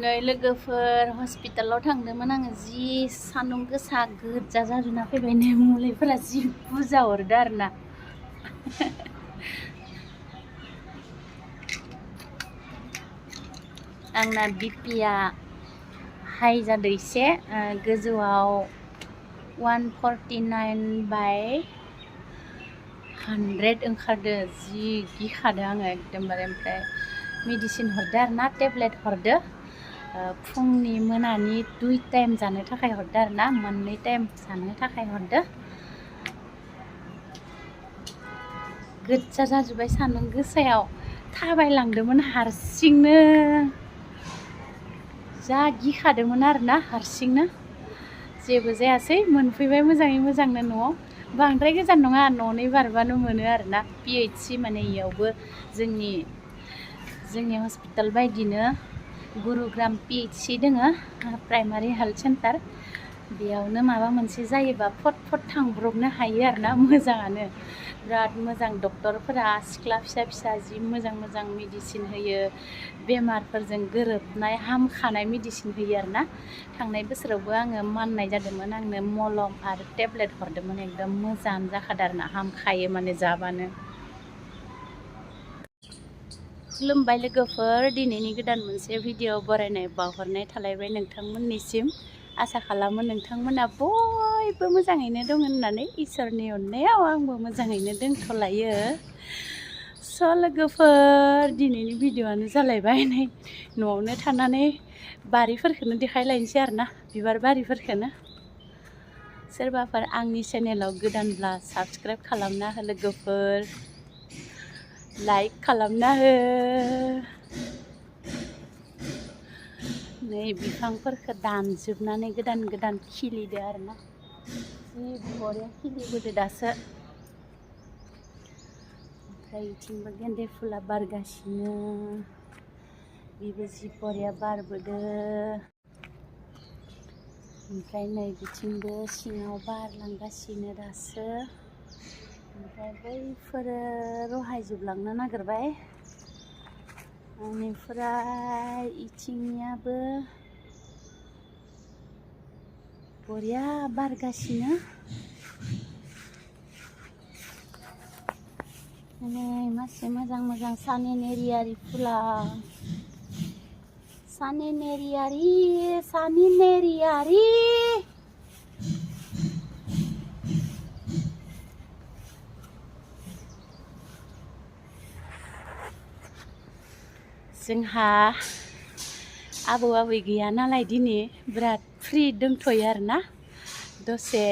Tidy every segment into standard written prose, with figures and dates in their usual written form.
नै लोगोफोर हस्पिटालाव थांदोंमोन आङो जि सान्दुं गोसा गोजा जाजुना फैबाय नै मुलिफोरा जि बुरजा हरदो आरोना आंना बिपिया हाई जादों एसे गोजौआव 149/100 ओंखारदो जि गिखादो आङो एकदमबारे ओमफ्राय मेडिसिन हरदो आरोना टेब्लेट हरदो फुंनि मोनानि 2 टाइम जानो थाखाय हरदो आरोना 2 टाइम जानो थाखाय हरदो गोजा जाजुबाय सान्दुं गोसायाव थाबायलांदोंमोन हारसिंनो जा गिखादोंमोन आरोना हारसिंनो जेबो जायासै मोनफैबाय मोजाङै मोजांनो न'आव बांद्राय गोजान नङा न'नै बारबानो मोनो आरोना पिएचसि माने इयावबो जोंनि हस्पिटाल बायदिनो गुरुग्राम पिएचसि दोङो प्राइमारि हेल्थ सेन्टार बेयावनो माबा मोनसे जायोबा फट थांब्रबनो हायो आरोना मोजाङानो बिराद मोजां डक्टरफोरा सिख्ला फिसा जि मोजां मेडिसिन होयो बेमारफोरजों गोरोबनाय हामखानाय मेडिसिन होयो आरोना थांनाय बोसोरावबो आङो माननाय जादोंमोन आंनो मलम आरो टेब्लेट हरदोंमोन एकदम मोजां जाखादों आरोना हामखायो माने जाबानो खुलुमबाय लोगोफोर दिनैनि गोदान मोनसे भिडिअ बरायनाय बावहरनाय थालायबाय नोंथांमोननिसिम आसा खालामो नोंथांमोना बयबो मोजाङैनो दं होननानै इसोरनि अननायाव आंबो मोजाङैनो दोनथ'लायो स' लोगोफोर दिनैनि भिडिअआनो जालायबाय नै न'आवनो थानानै बारिफोरखौनो देखायलायनोसै आरोना बिबार बारिफोरखौनो सोरबाफोर आंनि चेनेलाव गोदानब्ला साबस्क्राइब खालामना हो लोगोफोर लाइक खालामना हो नै बिफांफोरखौ दानजोबनानै गोदान खिलिदो आरोना जि बरिया खिलिबोदो दासो ओमफ्राय बिथिंबो गेन्दे फुला बारगासिनो बेबो जि बरिया बारबोदो ओमफ्राय नै बिथिंबो सिङाव बारलांगासिनो दासो ओमफ्राय बैफोरो रहायजोबलांनो नागिरबाय बेनिफ्राय इथिंनियाबो बरिया बारगासिनो नै मासे मोजां सानिनेरियारि फुला सानिनेरियारि जोंहा आबौ आबै गैया नालाय दिनै बिराद फ्रि दंथ'यो आरोना दसे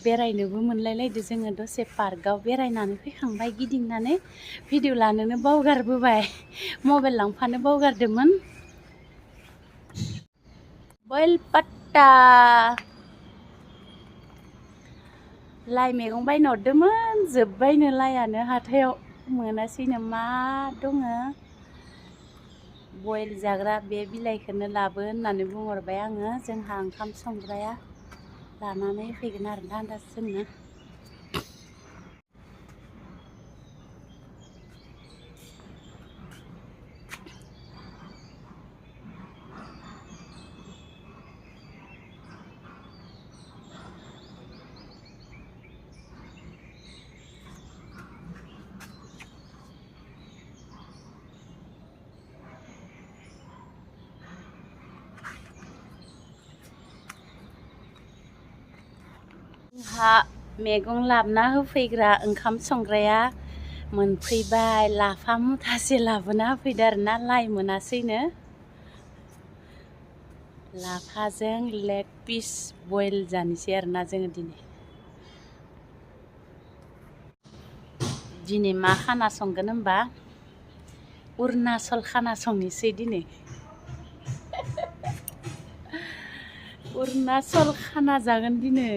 बेरायनोबो मोनलायलायदो जोङो दसे पार्कआव बेरायनानै फैखांबाय गिदिंनानै भिडिअ लानोनो बावगारबोबाय मबाइल लांफानो बावगारदोंमोन बयल पात्ता लाइ मैगं बायनो हरदोंमोन जोब्बायनो लाइयानो हाथायाव मोनासैनो मा दङ बयल जाग्रा बे बिलाइखौनो लाबो होननानै बुंहरबाय आङो जोंहा ओंखाम संग्राया लानानै फैगोन आरोना दा जोंनो जोंहा मैगं लाबोना होफैग्रा ओंखाम संग्राया मोनफैबाय लाफा मुथासे लाबोना होफैदो आरोना लाइ मोनासैनो लाफाजों लेग पिस बयल जानोसै आरोना जोङो दिनै मा खाना संगोन होनबा अरुणाचल खाना संनोसै दिनै अरुणाचल खाना जागोन दिनै